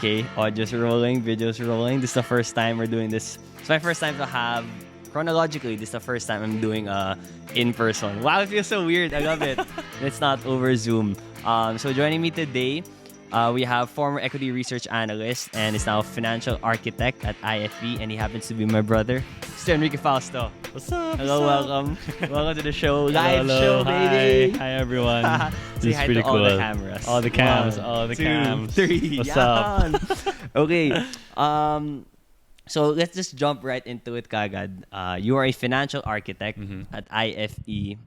Okay, audio's rolling, video's rolling. This is the first time we're doing this. It's my first time to have, chronologically, this is the first time I'm doing in person. Wow, it feels so weird. I love it. It's not over Zoom. So joining me today, we have former Equity Research Analyst and is now a financial architect at IFE, and he happens to be my brother, Mr. Enrique Fausto. What's up? Hello, welcome. Welcome to the show. Live hello. show, baby. Hi everyone. Say This hi is pretty to all cool. the cameras. All the cams. 1, all the 2, cams. 3. What's Yan. up? Okay. So let's just jump right into it, kagad. You are a financial architect at IFE.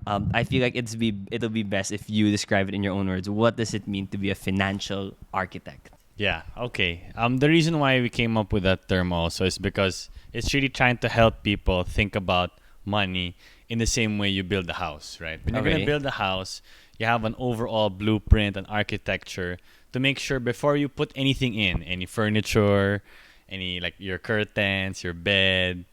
I feel like it'll be best if you describe it in your own words. What does it mean to be a financial architect? Yeah. Okay. The reason why we came up with that term also is because it's really trying to help people think about money in the same way you build a house, right? When you're gonna build a house, you have an overall blueprint and architecture to make sure before you put anything in, any furniture, any like your curtains, your bed,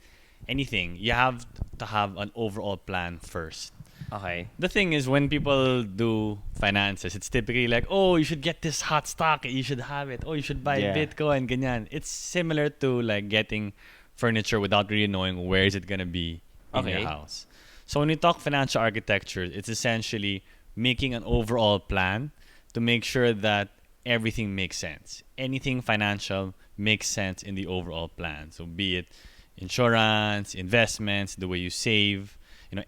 anything, you have to have an overall plan first. Okay. The thing is, when people do finances, it's typically like, oh, you should get this hot stock, you should have it. Oh, you should buy Bitcoin, ganyan. It's similar to like getting furniture without really knowing where is it gonna be in your house. So when we talk financial architecture, it's essentially making an overall plan to make sure that everything makes sense. Anything financial makes sense in the overall plan. So be it insurance, investments, the way you save,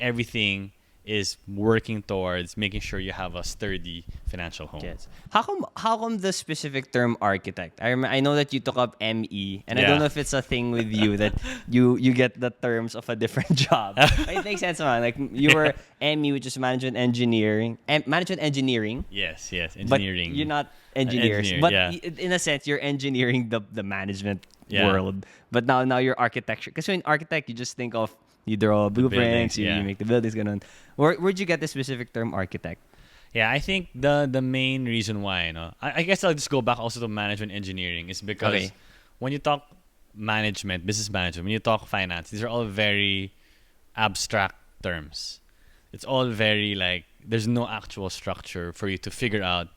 everything is working towards making sure you have a sturdy financial home. Yes. How come the specific term architect? I know that you took up ME, and I don't know if it's a thing with you that you get the terms of a different job. It makes sense, man. Like you were ME, which is management engineering. Management engineering. Yes, engineering. But you're not engineers. But yeah. in a sense, you're engineering the management world. But now you're architecture. Because when architect, you just think of you draw blueprints, you make the buildings, ganun. Where'd you get the specific term architect? Yeah, I think the main reason why, I guess I'll just go back also to management engineering is because when you talk management, business management, when you talk finance, these are all very abstract terms. It's all very like, there's no actual structure for you to figure out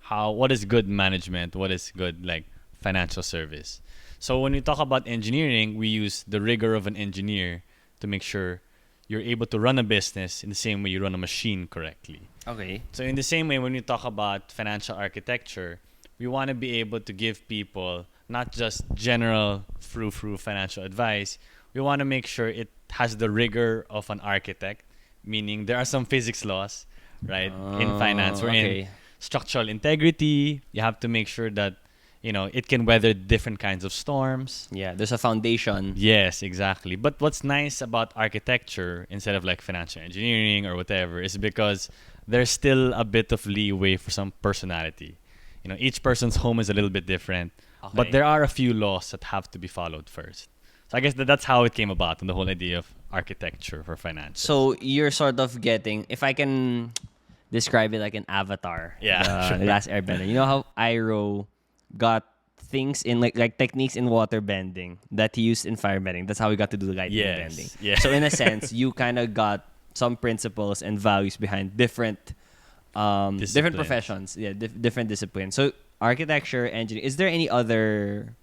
what is good management, what is good like financial service. So when we talk about engineering, we use the rigor of an engineer to make sure you're able to run a business in the same way you run a machine correctly. Okay. So in the same way, when we talk about financial architecture, we want to be able to give people not just general frou-frou financial advice. We want to make sure it has the rigor of an architect, meaning there are some physics laws, right, in finance. We're in structural integrity. You have to make sure that it can weather different kinds of storms. Yeah, there's a foundation. Yes, exactly. But what's nice about architecture instead of like financial engineering or whatever is because there's still a bit of leeway for some personality. Each person's home is a little bit different, but there are a few laws that have to be followed first. So I guess that's how it came about, and the whole idea of architecture for finance. So you're sort of getting, if I can describe it like an avatar. Yeah, the Last Airbender. You know how Iroh got things in like techniques in water bending that he used in firebending. That's how he got to do the lightning bending. Yeah. So in a sense, you kind of got some principles and values behind different professions. Yeah, different disciplines. So architecture, engineering. Is there any other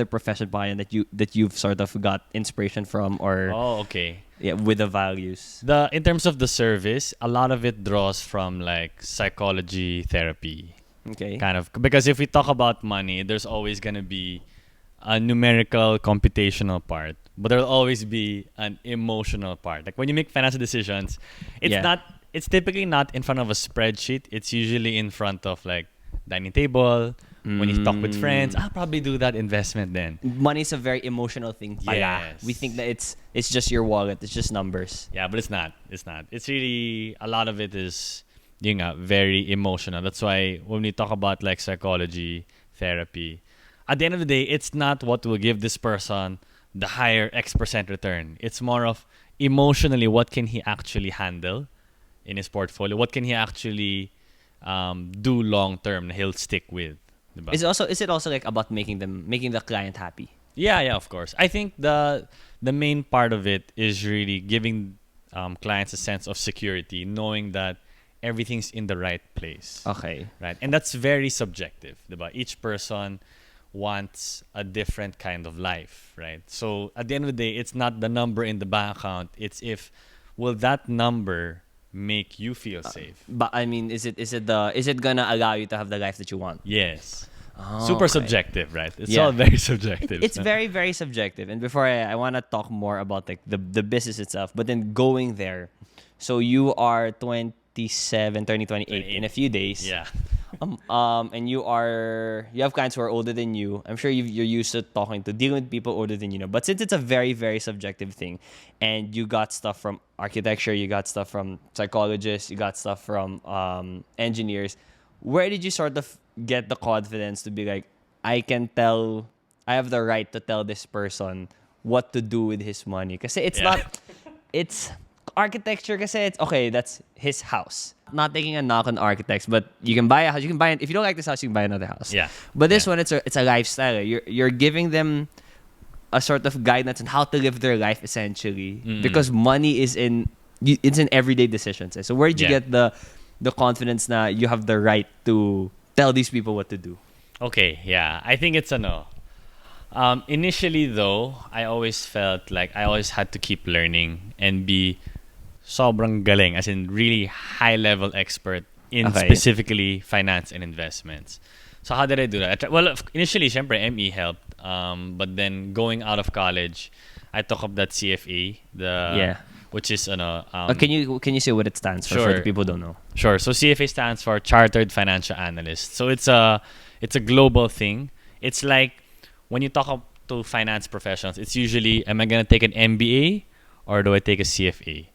profession behind that you've sort of got inspiration from or? Oh, okay. Yeah, with the values. In terms of the service, a lot of it draws from like psychology, therapy. Okay. Kind of, because if we talk about money, there's always going to be a numerical computational part, but there'll always be an emotional part. Like when you make financial decisions, it's typically not in front of a spreadsheet. It's usually in front of like dining table. When you talk with friends, I'll probably do that investment then. Money is a very emotional thing. Yes. We think that it's just your wallet. It's just numbers. Yeah, but it's not. It's really, a lot of it is very emotional. That's why when we talk about like psychology, therapy, at the end of the day, it's not what will give this person the higher X% return. It's more of emotionally, what can he actually handle in his portfolio? What can he actually do long term that he'll stick with? Diba? Is it also like about making the client happy? Yeah, of course. I think the main part of it is really giving clients a sense of security, knowing that everything's in the right place. Okay. Right? And that's very subjective, diba? Each person wants a different kind of life, right? So at the end of the day, it's not the number in the bank account. It's if will that number make you feel safe? But I mean, is it gonna allow you to have the life that you want? Yes. Oh, Super okay. subjective, right? It's Yeah. all very subjective. It's no? very, very subjective. And before I want to talk more about like the business itself, but then going there. So you are 27, turning 28 in a few days. Yeah. And you have clients who are older than you. I'm sure you're used to dealing with people older than you know. But since it's a very, very subjective thing, and you got stuff from architecture, you got stuff from psychologists, you got stuff from engineers, where did you sort of get the confidence to be like, I have the right to tell this person what to do with his money? Because it's architecture kasi it's okay, that's his house. Not taking a knock on architects, but you can buy a house. If you don't like this house, you can buy another house. Yeah. But this one, it's a lifestyle. You're giving them a sort of guidance on how to live their life essentially, because money is it's in everyday decisions. So where did you get the confidence that you have the right to tell these people what to do? Okay, yeah. I think it's a no. Initially, though, I always felt like I always had to keep learning and be sobrang galing, as in really high-level expert in specifically finance and investments. So how did I do that? Well, initially, syempre, ME helped. But then going out of college, I took up that CFA, which is can you say what it stands for the people who don't know? Sure. So CFA stands for Chartered Financial Analyst. So it's a global thing. It's like when you talk to finance professionals, it's usually, am I gonna take an MBA or do I take a CFA?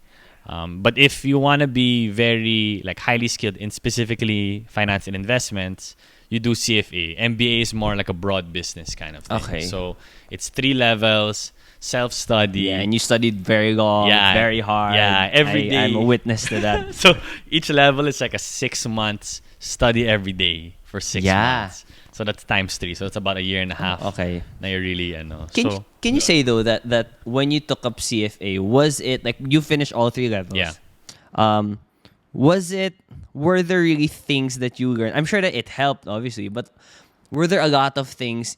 But if you want to be very like highly skilled in specifically finance and investments, you do CFA. MBA is more like a broad business kind of thing. Okay. So it's 3 levels, self-study. Yeah, and you studied very long, very hard. Yeah, every day. I'm a witness to that. So each level is like a 6 months study every day for 6 months. So that's times 3. So it's about a year and a half. Okay. Now you're really, Can you say though that when you took up CFA, was it like you finished all 3 levels? Yeah. Were there really things that you learned? I'm sure that it helped, obviously, but were there a lot of things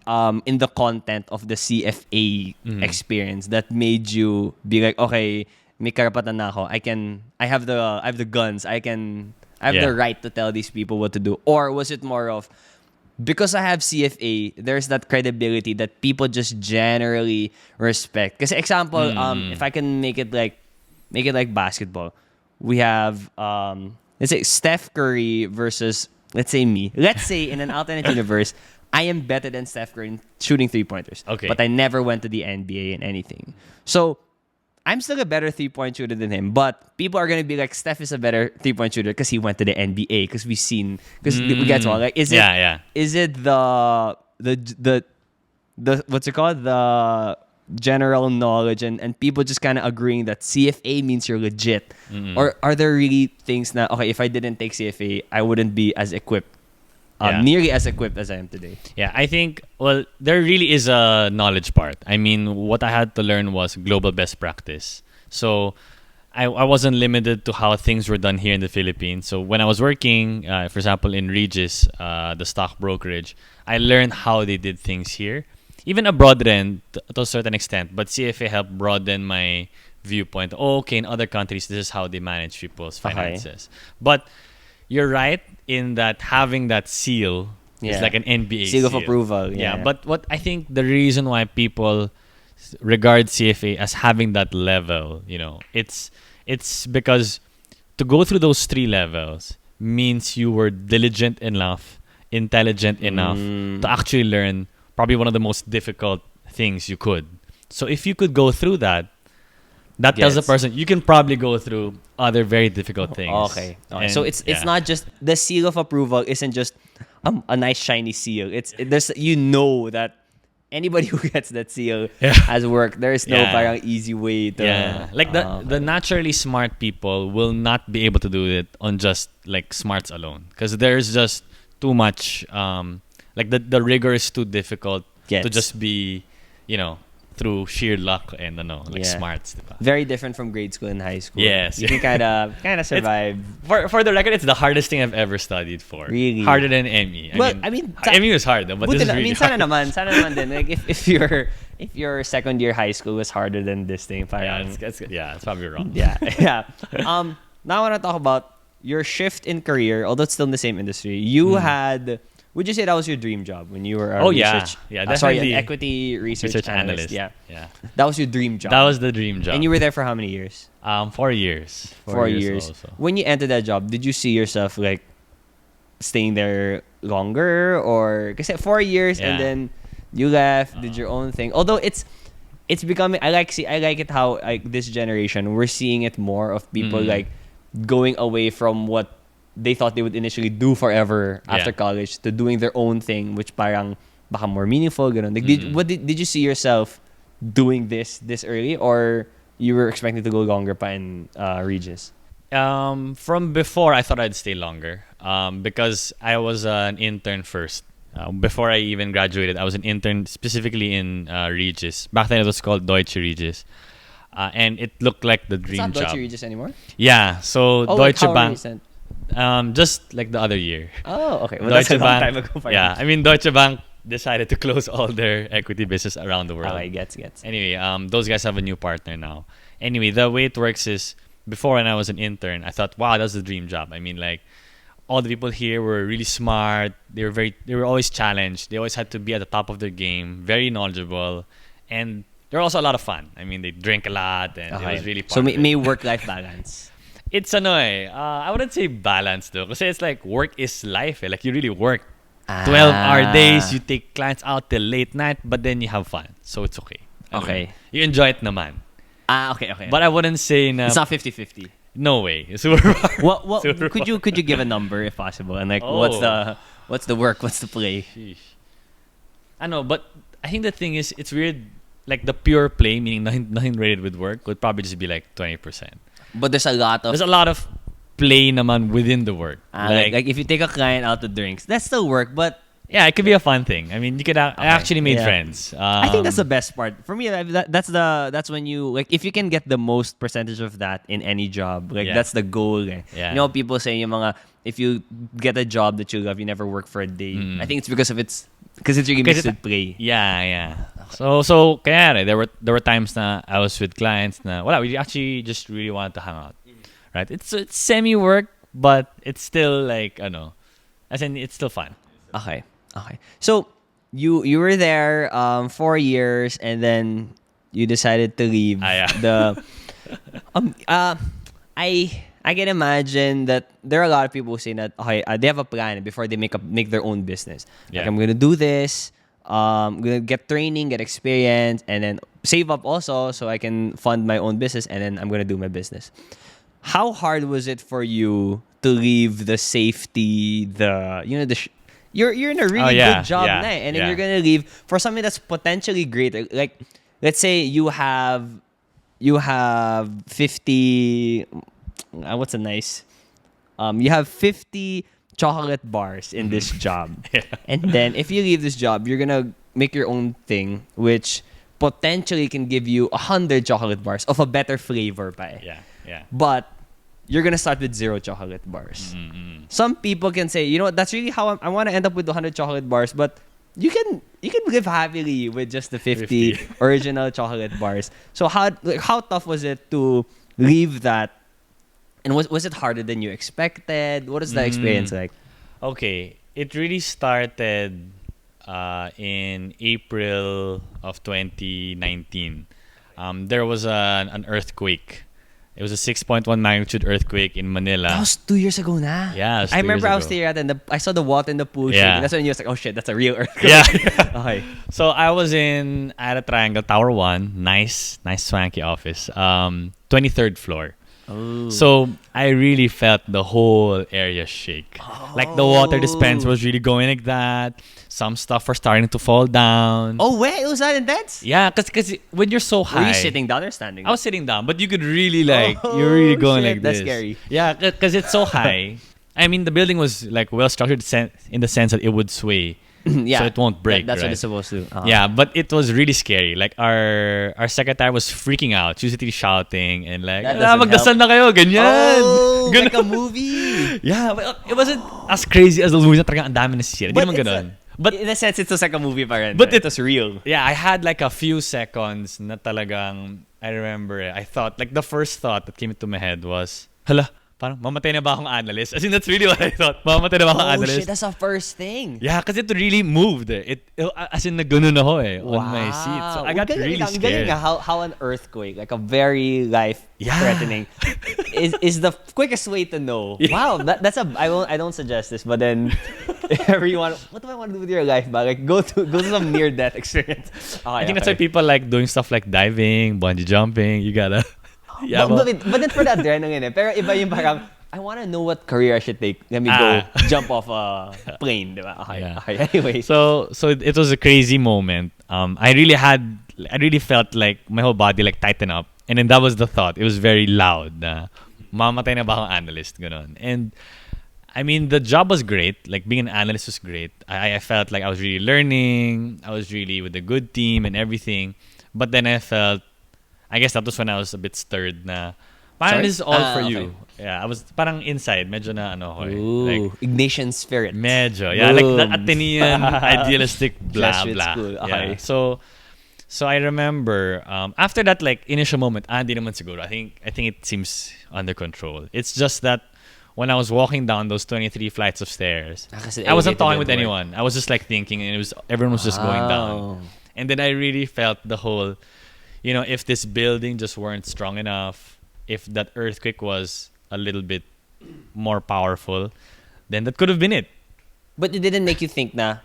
in the content of the CFA experience that made you be like, okay, may karapatan na ako. I have the guns. I have the right to tell these people what to do. Or was it more of, because I have CFA, there's that credibility that people just generally respect. Because example, if I can make it like basketball, we have let's say Steph Curry versus let's say me. Let's say in an alternate universe, I am better than Steph Curry in shooting 3-pointers. Okay. But I never went to the NBA in anything. So I'm still a better 3-point shooter than him, but people are gonna be like, Steph is a better 3-point shooter because he went to the NBA. Because we get all like, is it the what's it called, the general knowledge and people just kind of agreeing that CFA means you're legit, or are there really things that okay, if I didn't take CFA, I wouldn't be as equipped, nearly as equipped as I am today? Yeah, I think, well, there really is a knowledge part. I mean, what I had to learn was global best practice. So I wasn't limited to how things were done here in the Philippines. So when I was working, for example, in Regis, the stock brokerage, I learned how they did things here. Even abroad then, to a certain extent. But CFA helped broaden my viewpoint. Oh, okay, in other countries, this is how they manage people's finances. But you're right in that having that seal is like an NBA seal of approval. Yeah, but what I think the reason why people regard CFA as having that level, it's because to go through those 3 levels means you were diligent enough, intelligent enough to actually learn probably one of the most difficult things you could. So if you could go through that tells a person you can probably go through other very difficult things. Okay. So it's not just the seal of approval isn't just a nice shiny seal. There's that anybody who gets that seal has worked. There is no parang easy way to like the naturally smart people will not be able to do it on just like smarts alone, because there's just too much like the rigor is too difficult to just be through sheer luck and smarts. Diba? Very different from grade school and high school. Yes. You can kind of survive. For the record, it's the hardest thing I've ever studied for. Really? Harder than ME. ME was hard though, but this is really sana hard. naman din. Like if your second year high school was harder than this thing, parang, It's probably wrong. yeah. Now I want to talk about your shift in career, although it's still in the same industry. You had. Would you say that was your dream job when you were a an equity research analyst? Yeah. That was your dream job. That was the dream job. And you were there for how many years? 4 years. 4 years. Also. When you entered that job, did you see yourself like staying there longer, or because 4 years and then you left, did your own thing? Although it's becoming, I like it how like this generation we're seeing it more of people like going away from what they thought they would initially do forever after college to doing their own thing, which parang baka more meaningful. Ganun. Like, did you see yourself doing this early, or you were expecting to go longer pa in Regis? From before, I thought I'd stay longer because I was an intern first. Before I even graduated, I was an intern specifically in Regis. Back then, it was called Deutsche Regis. And it looked like the dream job. It's not Deutsche Regis anymore? Yeah. So Deutsche Bank. Recent? Just like the other year. Oh, okay. Well, Deutsche that's a long Bank, time ago. Yeah, I mean Deutsche Bank decided to close all their equity business around the world. Okay, gets. Anyway, those guys have a new partner now. Anyway, the way it works is before when I was an intern, I thought, wow, that's the dream job. I mean, like all the people here were really smart. They were always challenged. They always had to be at the top of their game, very knowledgeable, and they're also a lot of fun. I mean, they drink a lot, and it was really fun. So may work-life balance. It's I wouldn't say balance though, because it's like work is life. Like you really work 12-hour days. You take clients out till late night, but then you have fun, so it's okay. Okay, you enjoy it naman. Okay. But I wouldn't say it's not 50-50. No way. Super what could you give a number if possible, and like what's the work, what's the play? Sheesh. I know, but I think the thing is, it's weird. Like the pure play, meaning nothing rated with work, would probably just be like 20%. But there's a lot of play naman within the work. Like if you take a client out to drinks, that's still work, but yeah, it could be a fun thing. I mean, you could I actually made friends. I think that's the best part for me. That's when you like, if you can get the most percentage of that in any job, like that's the goal. Eh. Yeah. You know, people say if you get a job that you love, you never work for a day. I think it's because it's really mixed with play. Yeah. So kaya there were times na I was with clients na we actually just really wanted to hang out. Right? It's semi work, but it's still like as in it's still fun. Okay. So you were there 4 years, and then you decided to leave. I can imagine that there are a lot of people who say that they have a plan before they make their own business. Like, I'm gonna do this. I'm gonna get training, get experience, and then save up also so I can fund my own business, and then I'm gonna do my business. How hard was it for you to leave the safety, you're in a really good job now, and then you're gonna leave for something that's potentially great. Like, let's say you have 50. What's a nice? You have 50 chocolate bars in this job, and then if you leave this job, you're gonna make your own thing, which potentially can give you 100 chocolate bars of a better flavor, But you're gonna start with 0 chocolate bars. Some people can say, that's really how I want to end up with 100 chocolate bars, but you can live happily with just the 50 original chocolate bars. So how tough was it to leave that? And was it harder than you expected? What is the experience like? Okay, it really started in April of 2019. There was an earthquake. It was a 6.1 magnitude earthquake in Manila. That was 2 years ago na. Yeah, I remember I was there and I saw the water in the pool. Yeah. That's when you was like, oh shit, that's a real earthquake. Yeah. Okay. So I was at a Triangle Tower 1. Nice swanky office. 23rd floor. Oh. So I really felt the whole area shake. Like the water dispenser was really going like that. Some stuff were starting to fall down. Oh, wait, it was that intense? Yeah, because when you're so high. Were you sitting down or standing? I was sitting down, but you could really you're really going like this. That's scary. Yeah, because it's so high. I mean, the building was like well structured in the sense that it would sway. Yeah. so it won't break. That's right? what it's supposed to. Yeah, but it was really scary. Like our secretary was freaking out. She was literally shouting and like, That doesn't magdasal na kayo, ganyan. Oh, like Ganon. a movie. Yeah, but it wasn't as crazy as those movies na talagang ang dami nasisira. Hindi naman it's ganon. but in a sense, it's just like a movie pa rin. But It was real. Yeah, I had like a few seconds na talagang, I remember, I thought, like the first thought that came into my head was, hala, parang mamatay na ba akong analyst? As in, that's really what I thought. Mamatay na ba akong Oh analyst? shit, that's the first thing. Yeah, because it really moved. As in, nagganon ako on my seat. So I got Galing really lang, scared. galing nga how an earthquake, like a very life-threatening, is the quickest way to know. Yeah. Wow, that's a. I don't suggest this, but then everyone, what do I want to do with your life? But like go to some near-death experience. I think that's why people like doing stuff like diving, bungee jumping. You gotta. Yeah, but then for the adrenaline, pero iba yung parang, I want to know what career I should take. Let me go jump off a plane, diba? Okay, Yeah. okay. Anyway, So it was a crazy moment. I really felt like my whole body like tighten up, and then that was the thought. It was very loud. Mamatay na ba akong analyst, ganon. And I mean, the job was great. Like being an analyst was great. I felt like I was really learning. I was really with a good team and everything. But then I felt, I guess that was when I was a bit stirred na, parang this is all for you. Yeah, I was parang inside, medyo na ano ko eh. ooh, Like, Ignatian spirit. medyo. Yeah, like that Athenian idealistic blah Jesuit blah. school. Yeah. Okay. So I remember after that like initial moment, di naman siguro. I think it seems under control. It's just that when I was walking down those 23 flights of stairs, Kasi I wasn't elevated talking with didn't anyone. I was just like thinking, and everyone was just going down. And then I really felt the whole, if this building just weren't strong enough, if that earthquake was a little bit more powerful, then that could have been it. But it didn't make you think na,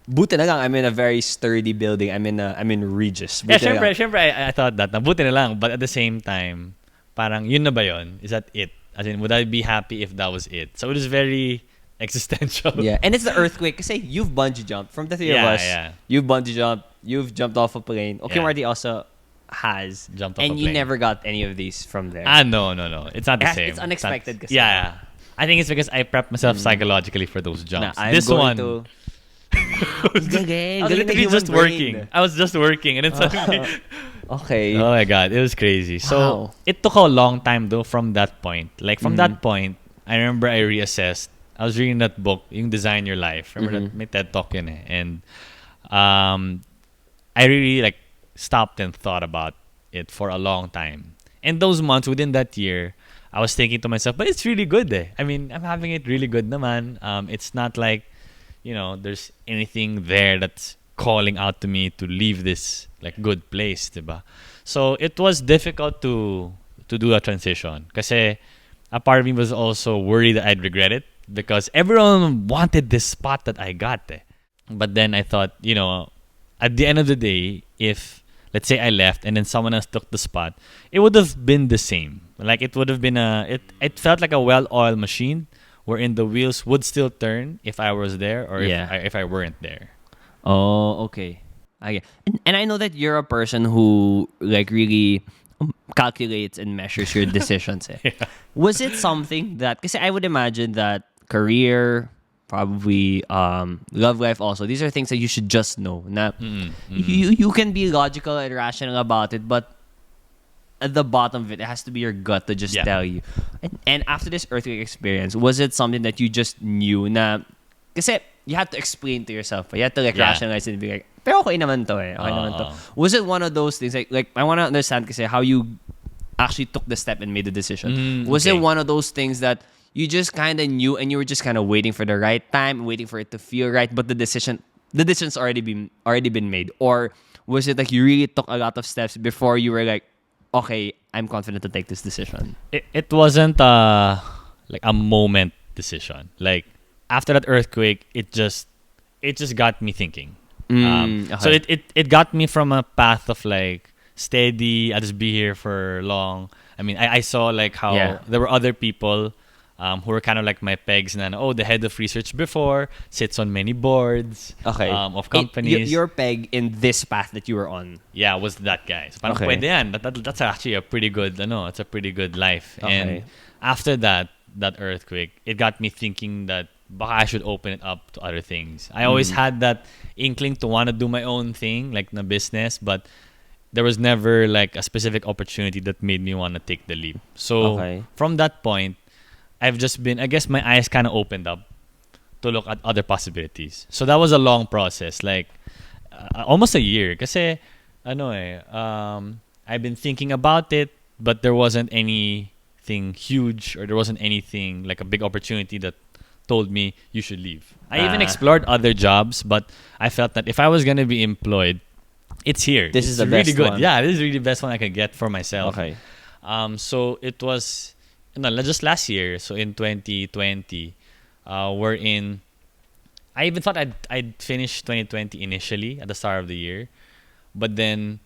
buti na lang, I'm in a very sturdy building. I'm in Regis. Yeah, Buti na lang. syempre, I thought that. Nabuti na lang. But at the same time, parang yun na ba yun? Is that it? As in, would I be happy if that was it? So it was very existential. Yeah, and it's the earthquake. Kasi you've bungee jumped from the three of us. Yeah. You've bungee jumped. You've jumped off a plane. Okay, Yeah. Marty also has. Jumped off and a you plane. never got any of these from there. No. It's not the same. It's unexpected kasi. Yeah. I think it's because I prepped myself psychologically for those jumps. I'm This going one, to... I was Galing. literally Galing na human just working. brain. I was just working, and then suddenly, Okay. oh my god, it was crazy. So Wow. it took a long time though from that point. Like from that point, I remember I reassessed. I was reading that book, yung Design Your Life. Remember that may TED Talk yun eh. And I really like stopped and thought about it for a long time. And those months within that year, I was thinking to myself, but it's really good eh. I mean, I'm having it really good naman. It's not like, there's anything there that's calling out to me to leave this like good place, diba? So it was difficult to do a transition. Kasi a part of me was also worried that I'd regret it because everyone wanted this spot that I got. Eh. But then I thought, at the end of the day, if let's say I left and then someone else took the spot, it would have been the same. Like it would have been it felt like a well-oiled machine wherein the wheels would still turn if I was there or if I weren't there. Oh, okay. And I know that you're a person who like really calculates and measures your decisions. Eh. Yeah. Was it something that, because I would imagine that career, probably love life also, these are things that you should just know. Na, you can be logical and rational about it, but at the bottom of it, it has to be your gut to just tell you. And after this earthquake experience, was it something that you just knew na, kasi you had to explain to yourself. You had to rationalize it and be like, pero okay naman to eh. Okay naman to. Was it one of those things, like I want to understand kasi how you actually took the step and made the decision. Was it one of those things that you just kind of knew and you were just kind of waiting for the right time, waiting for it to feel right, but the decision's already been made? Or was it like you really took a lot of steps before you were like, okay, I'm confident to take this decision? It wasn't like a moment decision. Like after that earthquake, it just got me thinking. Okay. So it got me from a path of like steady, I'll just be here for long. I mean, I saw like how there were other people who were kind of like my pegs na, the head of research before sits on many boards of companies. Your peg in this path that you were on. Yeah, was that guy. So parang pwede yan. That's actually a pretty good, it's a pretty good life. Okay. And after that earthquake, it got me thinking that baka I should open it up to other things. I always had that inkling to want to do my own thing, like na business, but there was never like a specific opportunity that made me want to take the leap. So from that point, I've just been, I guess my eyes kind of opened up to look at other possibilities. So that was a long process, like almost a year. Kasi, I've been thinking about it, but there wasn't anything huge, or there wasn't anything like a big opportunity that told me you should leave. I even explored other jobs, but I felt that if I was gonna be employed, it's here. This is the really best good. one. Yeah, this is really the best one I could get for myself. Okay. So it was just last year. So in 2020, I even thought I'd finish 2020 initially at the start of the year, but then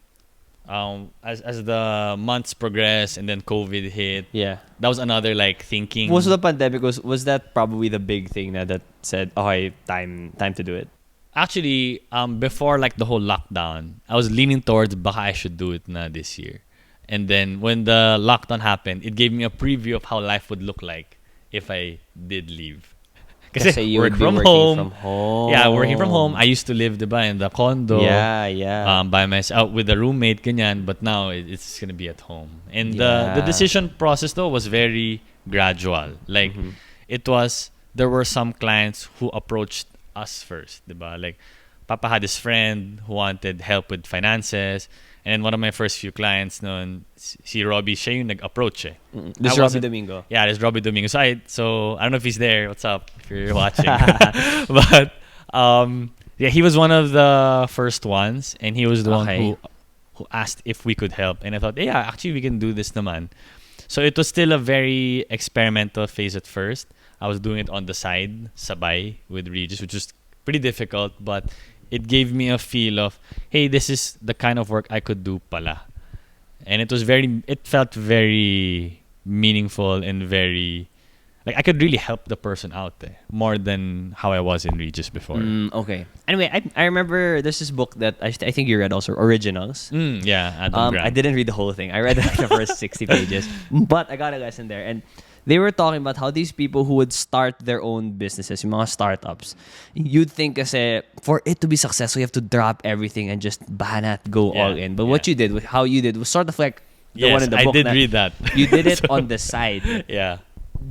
as the months progressed and then COVID hit, that was another like thinking. Most of the pandemic was that probably the big thing that said, okay, time to do it. Actually, before like the whole lockdown, I was leaning towards baka I should do it na this year. And then when the lockdown happened, it gave me a preview of how life would look like if I did leave. Kasi you work would be from working home. from home. Yeah, working from home. I used to live diba, in the condo. Yeah. By myself with a roommate, ganyan. But now it's gonna be at home. And the decision process though was very gradual. Like there were some clients who approached us first, diba? Like Papa had this friend who wanted help with finances. And then one of my first few clients noon, si Robbie, siya yung nag-approach eh. This is Robbie Domingo. Yeah, this is Robbie Domingo. So I don't know if he's there. What's up? If you're watching. But he was one of the first ones, and he was the one who asked if we could help. And I thought, yeah, actually we can do this naman. So it was still a very experimental phase at first. I was doing it on the side, sabay, with Regis, which was pretty difficult, but it gave me a feel of, hey, this is the kind of work I could do pala. And it felt very meaningful and very, like I could really help the person out there more than how I was in Regis before. Okay. Anyway, I remember there's this book that I think you read also, Originals. Adam Grant. I didn't read the whole thing. I read the first 60 pages, but I got a lesson there. And they were talking about how these people who would start their own businesses, yung mga startups, you'd think kasi for it to be successful, you have to drop everything and just banat go all in. But what you did, how you did, was sort of like the one in the book. I did read that. You did it on the side. Yeah.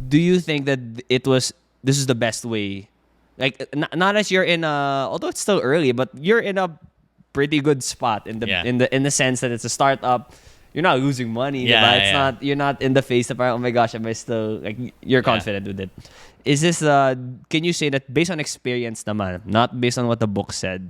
Do you think that this is the best way? Like, not as you're in although it's still early, but you're in a pretty good spot in the sense that it's a startup. You're not losing money. Not. You're not in the face of, oh my gosh, am I still like? You're confident with it. Is this? Can you say that based on experience, naman, not based on what the book said?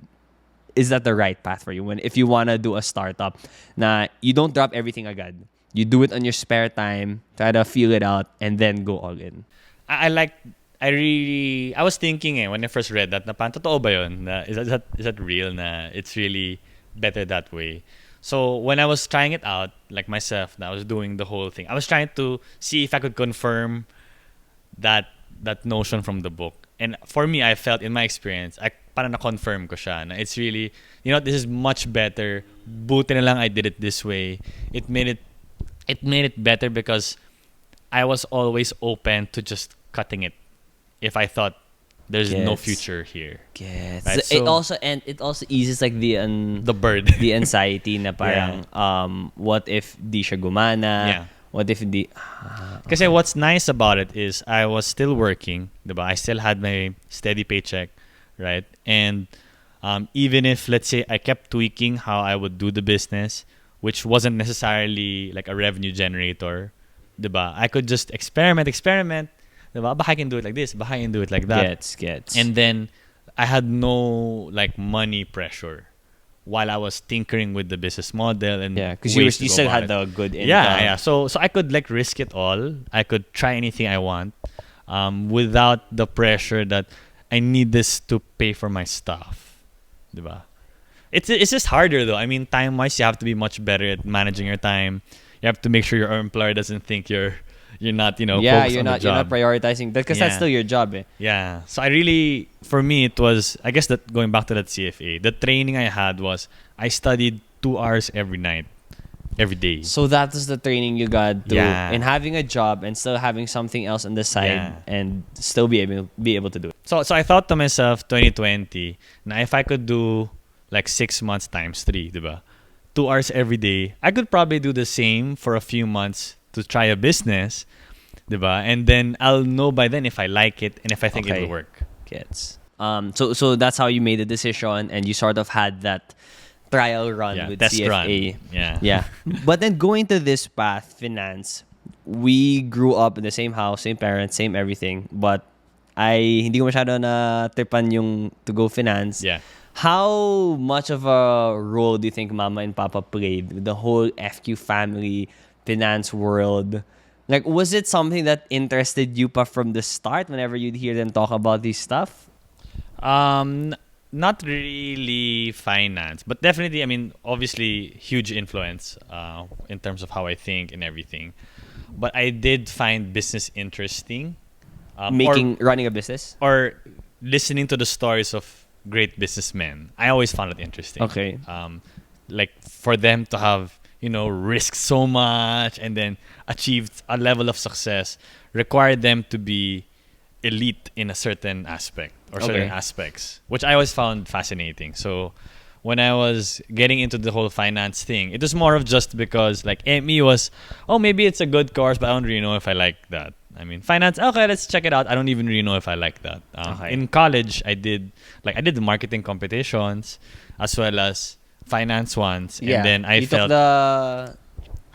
Is that the right path for you? If you wanna do a startup, na you don't drop everything agad. You do it on your spare time, try to feel it out, and then go all in. I was thinking when I first read that, na totoo ba yun? Is that real? Na it's really better that way. So when I was trying it out, like myself, I was doing the whole thing. I was trying to see if I could confirm that notion from the book. And for me, I felt in my experience, parang na-confirm ko siya na it's really, this is much better. Buti na lang I did it this way. It made it better because I was always open to just cutting it if I thought there's no future here. Right? So, it also eases like the burden, the anxiety na parang what if di siya gumana? Yeah. What if di? Because what's nice about it is I was still working, diba? I still had my steady paycheck, right? And even if let's say I kept tweaking how I would do the business, which wasn't necessarily like a revenue generator, diba? I could just experiment. Diba? Baka I can do it like this. Baka I can do it like that. Gets. And then I had no like money pressure while I was tinkering with the business model and because you still had the good income. Yeah. So I could like risk it all. I could try anything I want, without the pressure that I need this to pay for my stuff. Diba? It's just harder though. I mean, time wise, you have to be much better at managing your time. You have to make sure your employer doesn't think you're not, focused on the job. You're not prioritizing that because that's still your job. Yeah. So for me, it was, I guess that going back to that CFA, the training I had was I studied 2 hours every night. every day. So that is the training you got to Yeah. in having a job and still having something else on the side Yeah. and still be able to do it. So I thought to myself, 2020, now if I could do like 6 months times 3, diba? 2 hours every day, I could probably do the same for a few months to try a business, diba? And then I'll know by then if I like it and if I think Okay. it'll work. Kids. So that's how you made the decision and you sort of had that trial run Yeah, with test CFA. run. Yeah. Yeah. But then going to this path, finance, we grew up in the same house, same parents, same everything. But hindi ko masyado na tripan yung to go finance. Yeah. How much of a role do you think Mama and Papa played with the whole FQ family finance world? Like, was it something that interested you pa from the start whenever you'd hear them talk about these stuff? Not really finance, but definitely, I mean, obviously, huge influence in terms of how I think and everything. But I did find business interesting. Running a business? Or listening to the stories of great businessmen. I always found it interesting. Okay. Like for them to have, risked so much and then achieved a level of success required them to be elite in a certain aspect or certain aspects, which I always found fascinating. So when I was getting into the whole finance thing, it was more of just because like ME was, maybe it's a good course, but I don't really know if I like that. I mean, finance, okay, let's check it out. I don't even really know if I like that. In college, I did the marketing competitions as well as finance ones, and then I felt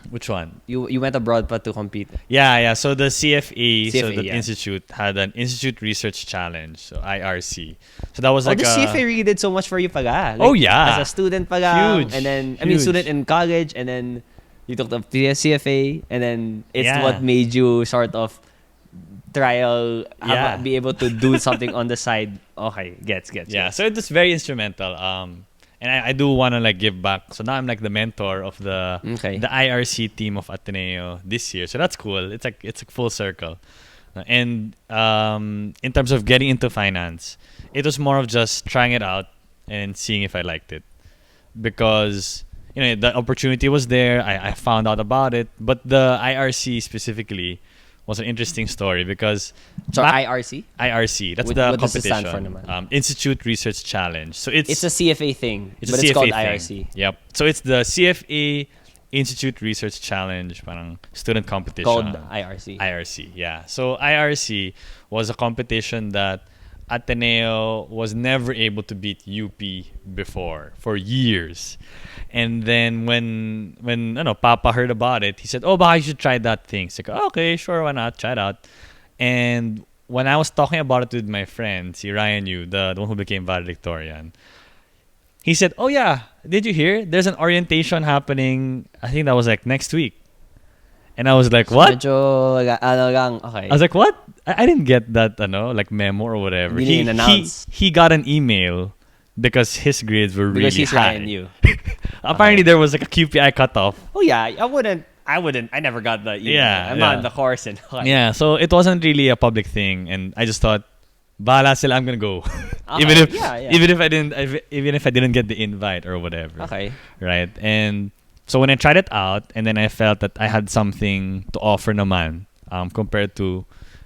which one? You went abroad but to compete. Yeah. So the CFA, so the yeah. institute had an Institute Research Challenge, so IRC. So that was like the CFA really did so much for you paga. Oh, yeah. As a student paga. Huge. And then, Huge. student in college, and then you took the CFA, and then it's Yeah. what made you sort of Yeah. be able to do something on the side. Okay, gets. Yeah, so it was very instrumental. And I do want to like give back. So now I'm like the mentor of the IRC team of Ateneo this year. So that's cool. It's like full circle. And in terms of getting into finance, it was more of just trying it out and seeing if I liked it, because the opportunity was there. I found out about it, but the IRC specifically was an interesting story because IRC? IRC, that's What the does it stand competition. for naman? Institute Research Challenge. So it's a CFA thing, it's but a CFA it's called thing. IRC. Yep. So it's the CFA Institute Research Challenge, parang student competition. Called IRC. IRC, yeah. So IRC was a competition that Ateneo was never able to beat UP before for years. And then when Papa heard about it, he said, baka you should try that thing. It's like, okay, sure, why not? Try it out. And when I was talking about it with my friend, si Ryan Yu, the one who became valedictorian, he said, oh yeah, did you hear? There's an orientation happening, I think that was like next week. And I was like, what? Okay. I was like, what? I didn't get that, like memo or whatever. He didn't announce. He got an email because his grades were really Because he's high. Ryan Yu. Apparently, there was like a QPI cutoff. Oh yeah, I never got the email. Yeah, I'm yeah. not in the course. And Yeah, so it wasn't really a public thing, and I just thought, bahala sila, I'm gonna go, Okay. even if I didn't get the invite or whatever. Okay. Right, and so when I tried it out, and then I felt that I had something to offer naman, compared to,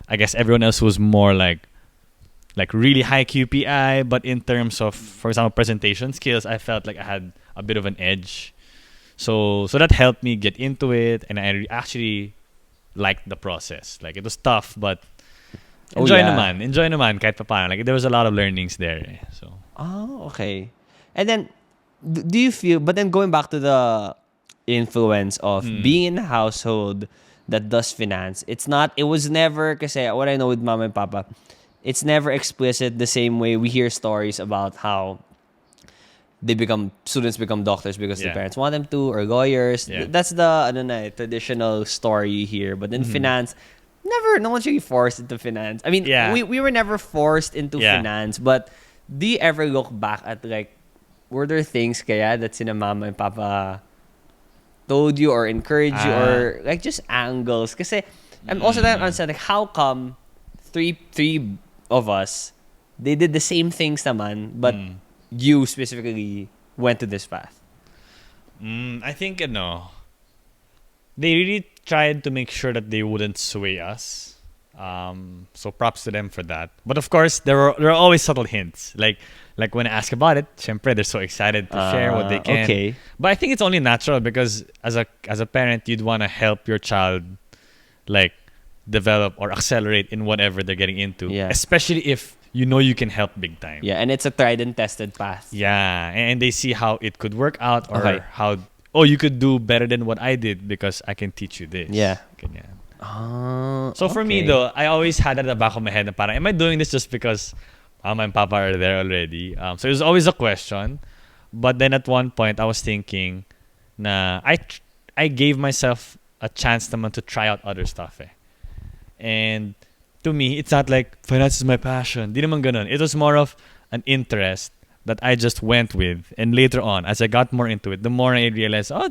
I guess everyone else was more like really high QPI, but in terms of, for example, presentation skills, I felt like I had a bit of an edge. So that helped me get into it, and I actually liked the process. Like it was tough, but enjoy naman kahit papaano. Like there was a lot of learnings there. So. Oh, okay. And then, do you feel? But then going back to the influence of being in a household that does finance, it was never, kasi what I know with Mama and Papa, it's never explicit the same way we hear stories about how students become doctors because their parents want them to, or lawyers. Yeah. That's the traditional story you hear. But in finance, no one's really forced into finance. I mean, we were never forced into finance, but do you ever look back at like, were there things kaya that sina Mama and Papa told you or encouraged you, or like just angles? Kasi I'm also trying to understand, like, how come three of us, they did the same things naman, but you specifically went to this path? I think they really tried to make sure that they wouldn't sway us. So props to them for that. But of course, there are always subtle hints. Like when I ask about it, syempre they're so excited to share what they can. Okay. But I think it's only natural because as a parent, you'd want to help your child like develop or accelerate in whatever they're getting into. Yeah. Especially if you know you can help big time. Yeah, and it's a tried and tested path. Yeah, and they see how it could work out or Okay. how you could do better than what I did because I can teach you this. Yeah. Ganyan. Oh, So for me okay. though, I always had that at the back of my head na parang, am I doing this just because Mama and Papa are there already? So it was always a question. But then at one point, I was thinking na I gave myself a chance naman to try out other stuff eh. And to me, it's not like finance is my passion. Di naman ganun. It was more of an interest that I just went with. And later on, as I got more into it, the more I realized, I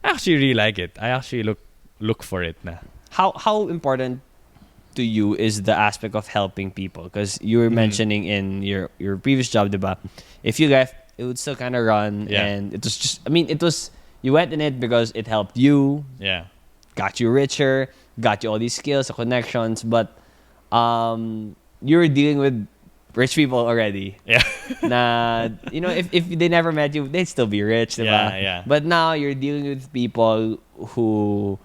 actually really like it. I actually look for it na. How important to you is the aspect of helping people? Because you were mentioning in your previous job, diba? If you left, it would still kind of run, Yeah. and it was just. I mean, it was you went in it because it helped you, Yeah. got you richer, got you all these skills, connections, but you were dealing with rich people already. Yeah. Na, if they never met you, they'd still be rich, diba? Yeah, yeah. But now you're dealing with people who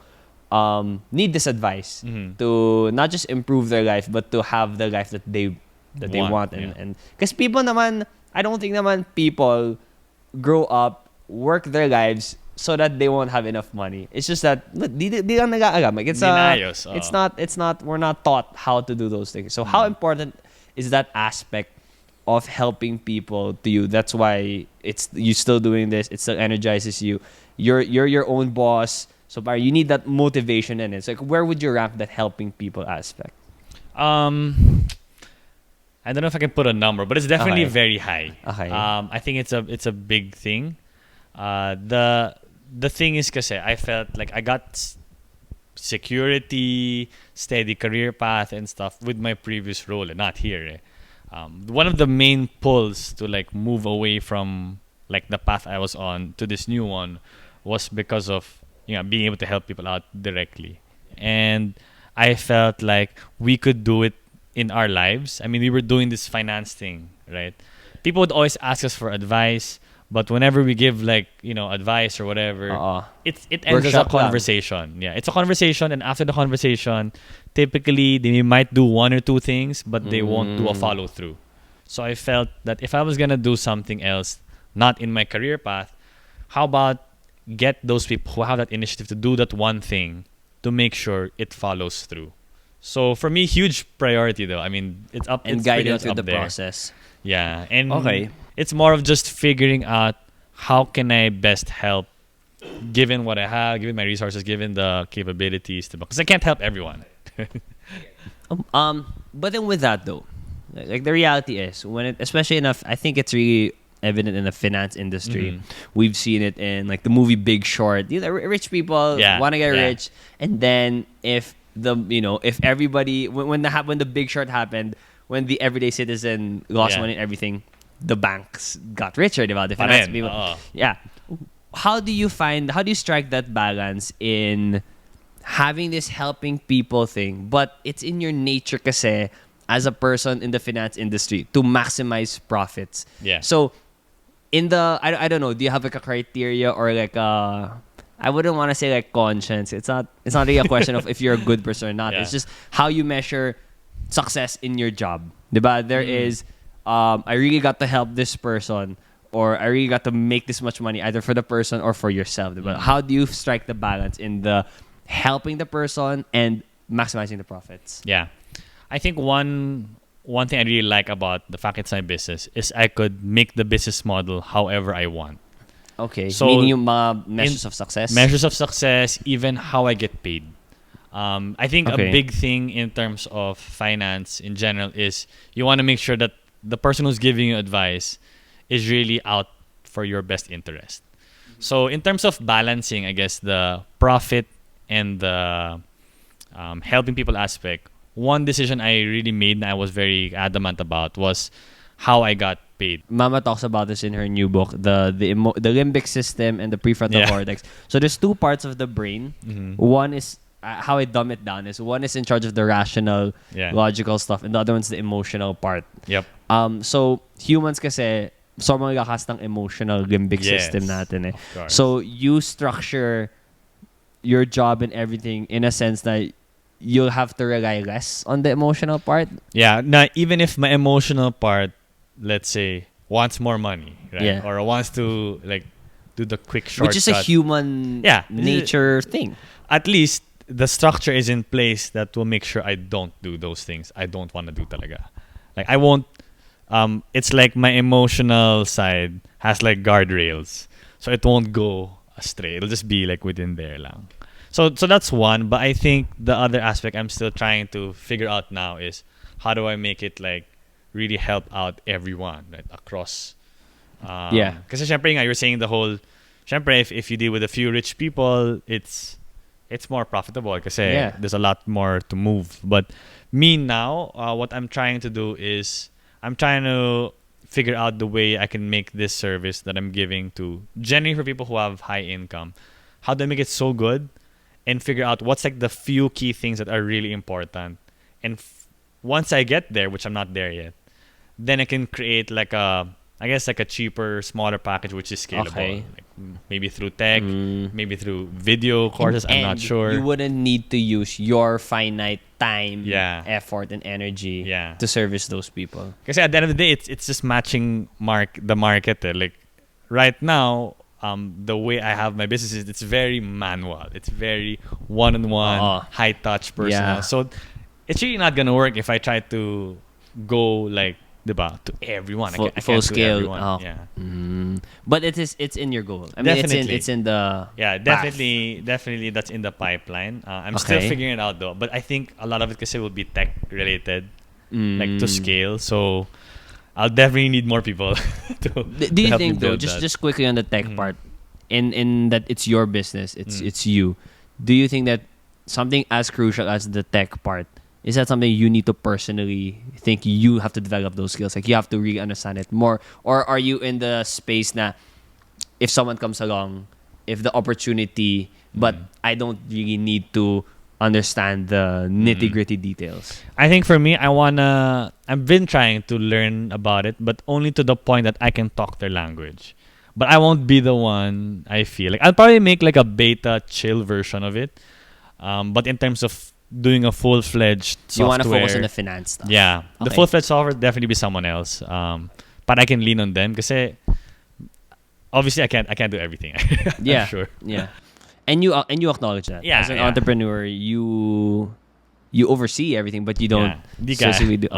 need this advice to not just improve their life, but to have the life that they want. And because people naman, I don't think naman people grow up, work their lives so that they won't have enough money. It's just that di lang nag-aalam. Like Di naayos, it's not we're not taught how to do those things. So how important is that aspect of helping people to you? That's why it's you still doing this. It still energizes you. You're your own boss. So you need that motivation in it. So like, where would you rank that helping people aspect? I don't know if I can put a number, but it's definitely Okay. very high. Okay. I think it's a big thing. The thing is kasi I felt like I got security, steady career path and stuff with my previous role, and not here. One of the main pulls to like move away from like the path I was on to this new one was because of being able to help people out directly. And I felt like we could do it in our lives. I mean, we were doing this finance thing, right? People would always ask us for advice, but whenever we give like, advice or whatever, it ends as a Workshop lang. conversation. Yeah, it's a conversation, and after the conversation, typically they might do one or two things, but they won't do a follow through. So I felt that if I was gonna do something else, not in my career path, how about get those people who have that initiative to do that one thing to make sure it follows through. So for me, huge priority though. I mean, it's up And it's guide pretty you much through up the there. process. Yeah, and Okay. it's more of just figuring out how can I best help, given what I have, given my resources, given the capabilities, because I can't help everyone. But then with that though, like the reality is especially enough, I think it's really evident in the finance industry. We've seen it in like the movie Big Short. Rich people want to get rich, and then if everybody when the Big Short happened, when the everyday citizen lost money and everything, the banks got richer, diba? The finance people. Yeah. How do you strike that balance in having this helping people thing, but it's in your nature kasi as a person in the finance industry to maximize profits? Yeah. So in the I don't know, do you have like a criteria or like I wouldn't want to say like conscience. It's not really a question of if you're a good person or not. Yeah. It's just how you measure success in your job. Diba? There is I really got to help this person, or I really got to make this much money either for the person or for yourself. Diba? How do you strike the balance in the helping the person and maximizing the profits? Yeah. I think one thing I really like about the fact it's my business is I could make the business model however I want. Okay. So, meaning yung mga measures of success? Measures of success, even how I get paid. I think a big thing in terms of finance in general is you want to make sure that the person who's giving you advice is really out for your best interest. So in terms of balancing, I guess, the profit and the helping people aspect, one decision I really made and I was very adamant about was how I got paid. Mama talks about this in her new book, the limbic system and the prefrontal cortex. So there's two parts of the brain. One is how I dumb it down is one is in charge of the rational, logical stuff, and the other one's the emotional part. Yep. So humans kasi sobrang lakas ng emotional limbic system natin eh. So you structure your job and everything in a sense that you'll have to rely less on the emotional part. Yeah. Now, even if my emotional part, let's say, wants more money, right? Yeah. Or wants to like do the quick shortcut, which is a human nature thing. At least the structure is in place that will make sure I don't do those things I don't want to do talaga. Like I won't. It's like my emotional side has like guardrails, so it won't go astray. It'll just be like within there lang. So that's one. But I think the other aspect I'm still trying to figure out now is how do I make it like really help out everyone, right, across. Because syempre nga, you're saying the whole. Syempre, if you deal with a few rich people, it's more profitable because there's a lot more to move. But me now, what I'm trying to do is I'm trying to figure out the way I can make this service that I'm giving to generally for people who have high income. How do I make it so good and figure out what's like the few key things that are really important. And once I get there, which I'm not there yet, then I can create like a cheaper, smaller package which is scalable. Okay. Like maybe through tech, maybe through video courses. I'm not sure. You wouldn't need to use your finite time, effort, and energy to service those people. Because at the end of the day, it's just matching the market. Like right now, the way I have my business is it's very manual. It's very one-on-one, high-touch personal. So it's really not gonna work if I try to go like to everyone. I full can't scale. Do everyone. But it's in your goal. I mean, it's in the definitely that's in the pipeline. I'm still figuring it out though. But I think a lot of it kasi will be tech related, like to scale. So I'll definitely need more people. Do you think though, just quickly on the tech part, in that it's your business, it's you. Do you think that something as crucial as the tech part, is that something you need to personally think you have to develop those skills? Like you have to really understand it more? Or are you in the space na if someone comes along, if the opportunity, but I don't really need to understand the nitty-gritty details? I think for me, I've been trying to learn about it, but only to the point that I can talk their language. But I won't be the one, I feel. Like I'll probably make like a beta chill version of it. But in terms of doing a full-fledged software, you want to focus on the finance stuff. Yeah. The full-fledged software definitely be someone else. But I can lean on them because obviously I can't do everything. I'm sure. Yeah. And you acknowledge that. As an entrepreneur, you oversee everything, but you don't specifically do.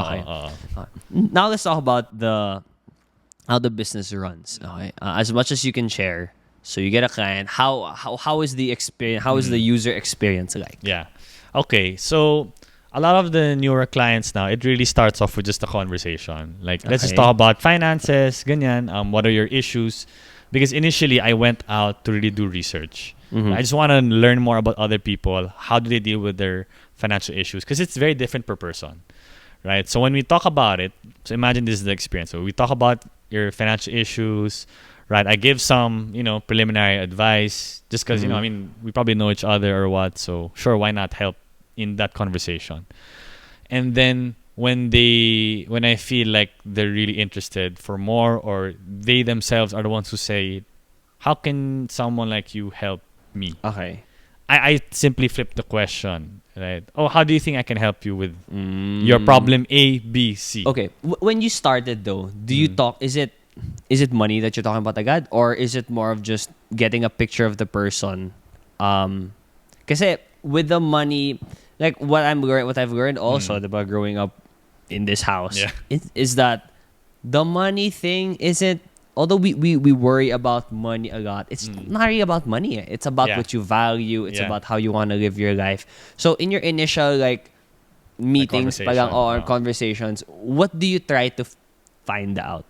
Now let's talk about how the business runs. Okay. As much as you can share. So you get a client. How is the experience? How is the user experience like? Yeah. Okay. So a lot of the newer clients now, it really starts off with just a conversation. Like let's just talk about finances, ganyan. What are your issues? Because initially I went out to really do research. I just want to learn more about other people. How do they deal with their financial issues? Because it's very different per person, right? So when we talk about it, so imagine this is the experience. So we talk about your financial issues. Right, I give some, preliminary advice just because, we probably know each other or what. So sure, why not help in that conversation? And then when I feel like they're really interested for more, or they themselves are the ones who say, how can someone like you help me? Okay. I simply flip the question, right? Oh, how do you think I can help you with your problem A, B, C? Okay. When you started though, do you talk, is it money that you're talking about agad, or is it more of just getting a picture of the person? Kasi with the money, like what I've learned also about growing up in this house is that the money thing isn't, although we worry about money a lot, it's not really about money. It's about what you value. It's about how you want to live your life. So in your initial like meetings or conversations, what do you try to find out?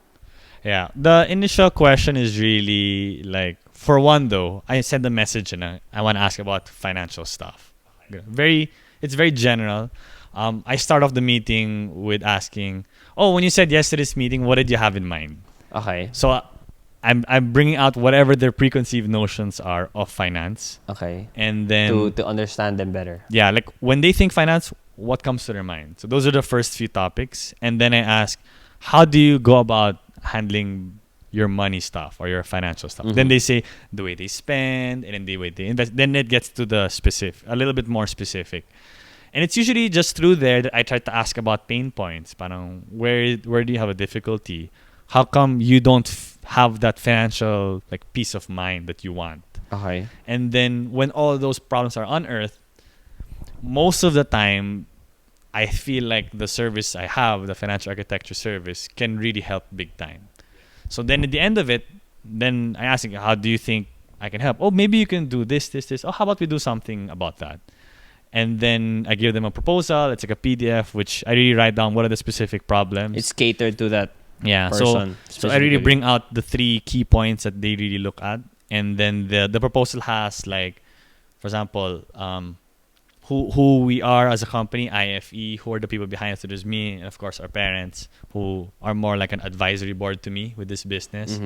Yeah, the initial question is really like, for one though, I send a message and I want to ask about financial stuff. It's very general. I start off the meeting with asking, oh, when you said yes to this meeting, what did you have in mind? Okay. So I'm bringing out whatever their preconceived notions are of finance. Okay. And then To understand them better. yeah, like when they think finance, what comes to their mind? So those are the first few topics. And then I ask, how do you go about handling your money stuff or your financial stuff? Then they say the way they spend and then the way they invest. Then it gets to the specific, a little bit more specific. And it's usually just through there that I try to ask about pain points. Parang, where do you have a difficulty? How come you don't have that financial like peace of mind that you want? Okay. And then when all those problems are unearthed, most of the time, I feel like the service I have, the financial architecture service, can really help big time. So then at the end of it, then I ask, how do you think I can help? Oh, maybe you can do this. Oh, how about we do something about that? And then I give them a proposal. It's like a PDF, which I really write down what are the specific problems. It's catered to that person. So I really bring out the 3 key points that they really look at. And then the proposal has like, for example, who we are as a company, IFE, who are the people behind us. So there's me and of course our parents, who are more like an advisory board to me with this business.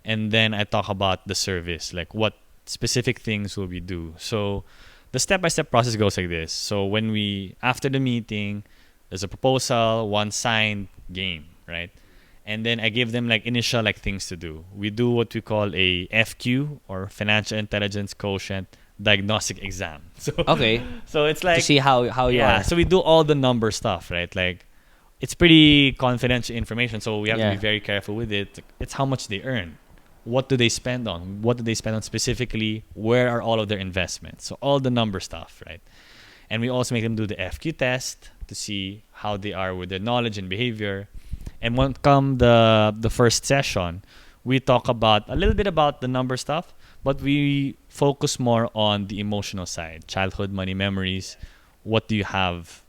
And then I talk about the service, like what specific things will we do. So the step-by-step process goes like this. So when after the meeting, there's a proposal, one signed, game, right? And then I give them like initial like things to do. We do what we call a FQ, or Financial Intelligence Quotient Diagnostic Exam. So okay. So it's like to see how you are. So we do all the number stuff, right? Like it's pretty confidential information, so we have to be very careful with it. It's how much they earn. What do they spend on? What do they spend on specifically? Where are all of their investments? So all the number stuff, right? And we also make them do the FQ test to see how they are with their knowledge and behavior. And when come the first session, we talk about a little bit about the number stuff, but we focus more on the emotional side, childhood money memories. What do you have,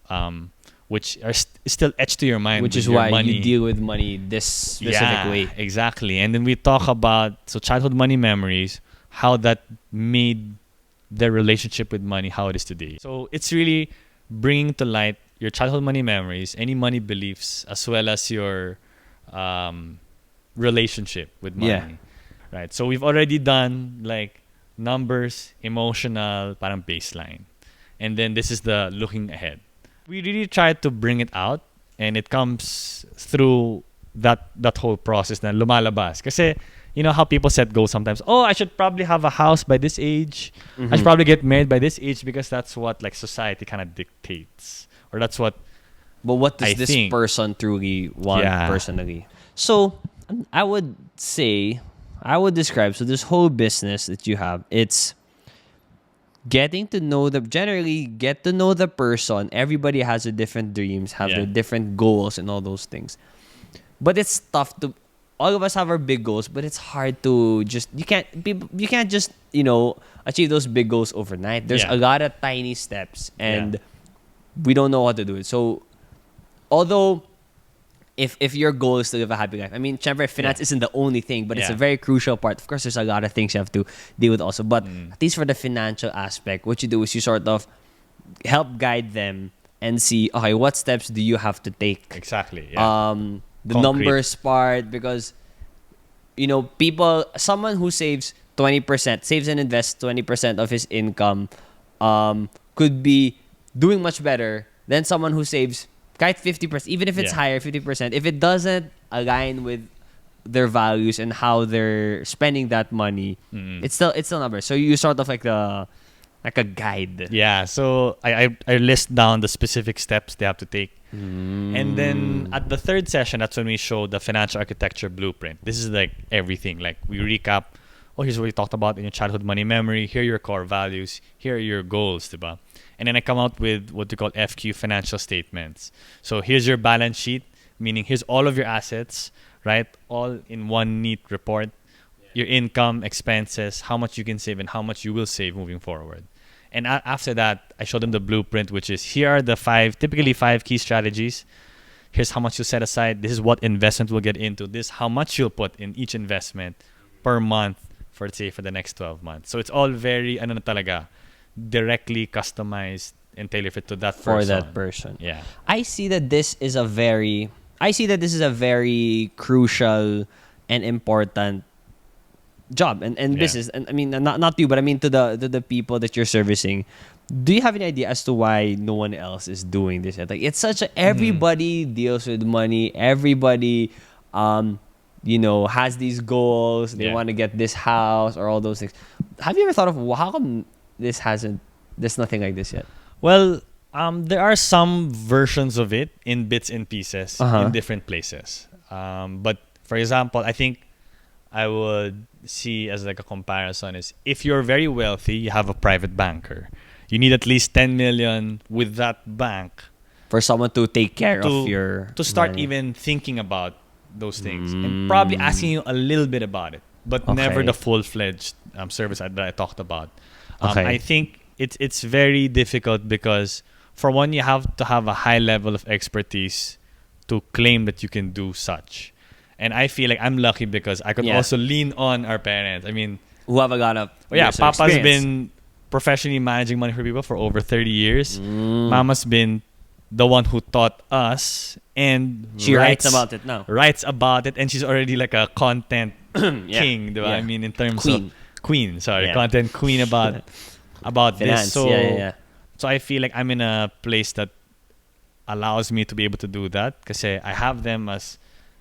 which are still etched to your mind? Which is why you deal with money this specific way. Exactly. And then we talk about childhood money memories, how that made their relationship with money how it is today. So it's really bringing to light your childhood money memories, any money beliefs, as well as your relationship with money. Yeah. Right. So we've already done like numbers, emotional, parang baseline. And then this is the looking ahead. We really try to bring it out, and it comes through that whole process na lumalabas. Kasi you know how people set goals sometimes. Oh, I should probably have a house by this age. I should probably get married by this age because that's what like society kind of dictates. Or that's what. But what does I this think person truly want personally? So I would describe, so this whole business that you have, it's getting to know generally get to know the person. Everybody has their different dreams, have their different goals and all those things. But it's tough to, all of us have our big goals, but it's hard to just, you can't just, achieve those big goals overnight. There's a lot of tiny steps, and we don't know how to do it. So although if your goal is to live a happy life, I mean, syempre, finance isn't the only thing, but it's a very crucial part. Of course, there's a lot of things you have to deal with also. But at least for the financial aspect, what you do is you sort of help guide them and see, okay, what steps do you have to take? Exactly. Yeah. The numbers part, because, someone who saves 20%, saves and invests 20% of his income, could be doing much better than someone who saves 50%, even if it's higher, 50%. If it doesn't align with their values and how they're spending that money, it's still numbers. So you sort of like a guide. Yeah. So I list down the specific steps they have to take. And then at the third session, that's when we show the financial architecture blueprint. This is like everything. Like we recap, here's what we talked about in your childhood money memory. Here are your core values. Here are your goals, diba? And then I come out with what we call FQ, financial statements. So here's your balance sheet, meaning here's all of your assets, right? All in one neat report. Your income, expenses, how much you can save and how much you will save moving forward. And after that, I show them the blueprint, which is here are the typically five key strategies. Here's how much you set aside. This is what investment we'll get into. This is how much you'll put in each investment per month for the next 12 months. So it's all very, directly customized and tailor fit to that person. For that person. Yeah. I see that this is a very, I see that this is a very crucial and important job and business. And I mean, not you, but I mean to the people that you're servicing. Do you have any idea as to why no one else is doing this yet? Like, it's such a everybody deals with money. Everybody, has these goals. They want to get this house or all those things. Have you ever thought of how come there's nothing like this yet? Well, there are some versions of it in bits and pieces in different places. But for example, I think I would see as like a comparison is if you're very wealthy, you have a private banker. You need at least 10 million with that bank for someone to take care of your to start money. even thinking about those things and probably asking you a little bit about it, but never the full-fledged service that I talked about. I think it's very difficult because for one, you have to have a high level of expertise to claim that you can do such. And I feel like I'm lucky because I could also lean on our parents. I mean, who have a lot of Papa's been professionally managing money for people for over 30 years. Mama's been the one who taught us, and she writes about it now. Writes about it, and she's already like a content king. Yeah. I mean, in terms of content queen about finance. this. So I feel like I'm in a place that allows me to be able to do that because I have them as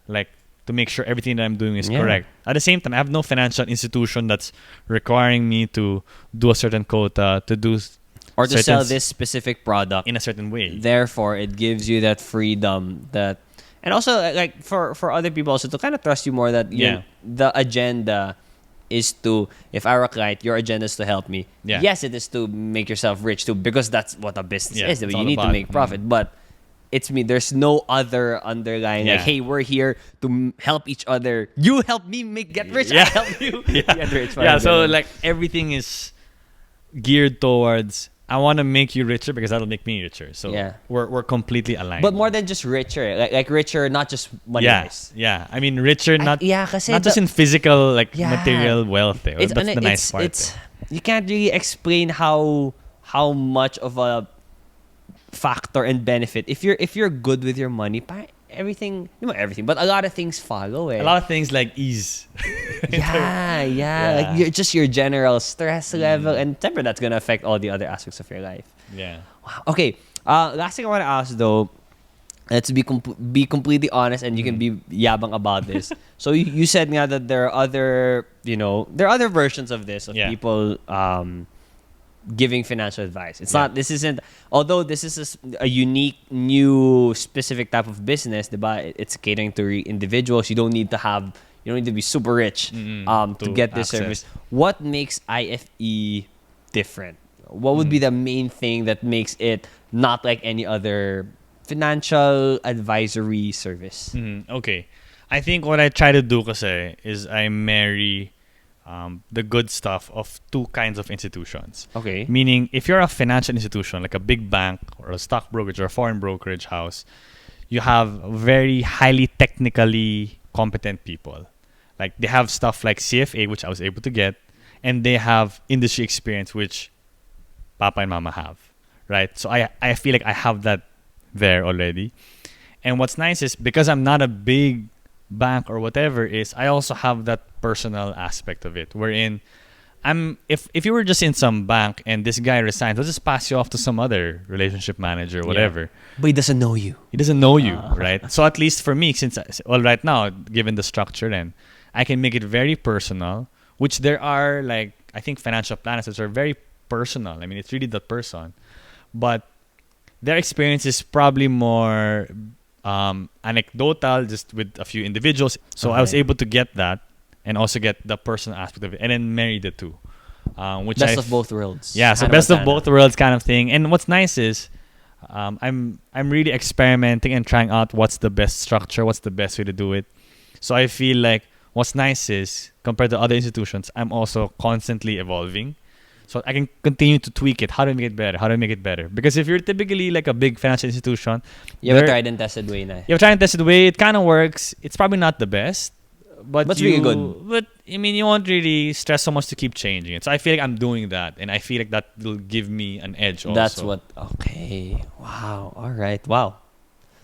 like to make sure everything that I'm doing is correct. At the same time, I have no financial institution that's requiring me to do a certain quota, to do or to sell this specific product in a certain way. Therefore, it gives you that freedom that, and also like for other people also to kind of trust you more that the agenda is to, if I were a client, your agenda is to help me. Yeah. Yes, it is to make yourself rich too because that's what a business is. You need to make profit, but it's me. There's no other underlying like, hey, we're here to help each other. You help me get rich. I help you get rich. So like everything is geared towards I want to make you richer because that'll make me richer. So we're completely aligned. But more than just richer, like richer, not just money-wise. Yeah. I mean richer, not just in physical material wealth. That's the nice part. You can't really explain how much of a factor and benefit if you're good with your money. Everything, not everything, but a lot of things follow. A lot of things like ease. Like just your general stress level, and remember that's gonna affect all the other aspects of your life. Yeah. Wow. Okay. Last thing I want to ask though, let's be completely honest, and you can be yabang about this. So you said nga that there are other versions of this of people giving financial advice. It's not. This isn't. Although this is a unique, new, specific type of business, diba? It's catering to individuals. You don't need to be super rich to get this service. What makes IFE different? What would be the main thing that makes it not like any other financial advisory service? Okay, I think what I try to do kasi is I marry the good stuff of two kinds of institutions. Okay. Meaning, if you're a financial institution like a big bank or a stock brokerage or a foreign brokerage house, you have very highly technically competent people. Like they have stuff like CFA, which I was able to get, and they have industry experience, which Papa and Mama have, right? So I feel like I have that there already. And what's nice is because I'm not a big bank or whatever is, I also have that personal aspect of it, wherein if you were just in some bank and this guy resigns, they'll just pass you off to some other relationship manager or whatever. But he doesn't know you. Right? So at least for me, right now, given the structure, then I can make it very personal, which there are like, I think financial planners that are very personal. I mean, it's really the person, but their experience is probably more anecdotal, just with a few individuals. So I was able to get that and also get the personal aspect of it, and then marry the two. Which best of both worlds. Yeah, so best of both worlds kind of thing. And what's nice is I'm really experimenting and trying out what's the best structure, what's the best way to do it. So I feel like what's nice is, compared to other institutions, I'm also constantly evolving. So I can continue to tweak it. How do I make it better? Because if you're typically like a big financial institution, you have a tried and tested way na. You have a tried and tested way. It kind of works. It's probably not the best, but it's really good. But I mean, you won't really stress so much to keep changing it. So I feel like I'm doing that, and I feel like that will give me an edge also. That's what. Okay. Wow. All right. Wow.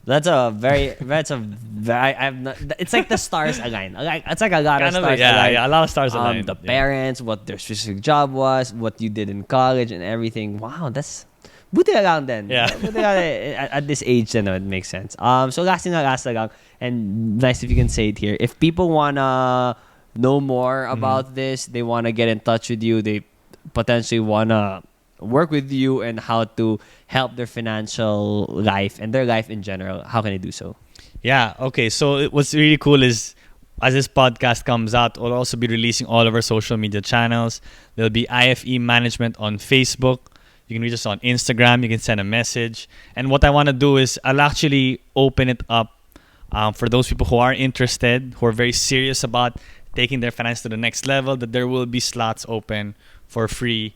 That's a very. I've not. It's like the stars align. It's like a lot of stars align. Yeah, a lot of stars aligned. The parents, what their specific job was, what you did in college, and everything. Wow, that's. Buti na lang then. Yeah. Buti na lang, at this age, then it makes sense. So last na lang, and nice if you can say it here. If people wanna know more about this, they wanna get in touch with you, they potentially wanna work with you and how to help their financial life and their life in general, how can they do so? Yeah, okay. So what's really cool is as this podcast comes out, we'll also be releasing all of our social media channels. There'll be IFE Management on Facebook. You can reach us on Instagram. You can send a message. And what I want to do is I'll actually open it up for those people who are interested, who are very serious about taking their finance to the next level, that there will be slots open for free,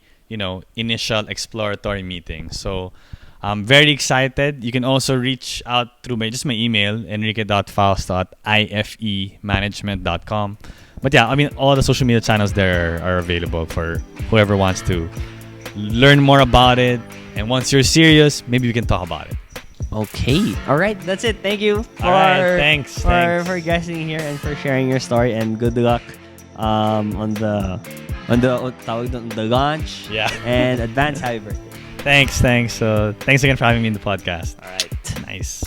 initial exploratory meetings. So I'm very excited. You can also reach out through my email, enrique.fausto@ifemanagement.com. But yeah, all the social media channels there are available for whoever wants to learn more about it. And once you're serious, maybe we can talk about it. Okay. All right. That's it. Thank you Thanks. for guesting here and for sharing your story, and good luck on the launch. Yeah. And advance happy birthday. Thanks. Thanks again for having me in the podcast. All right. Nice.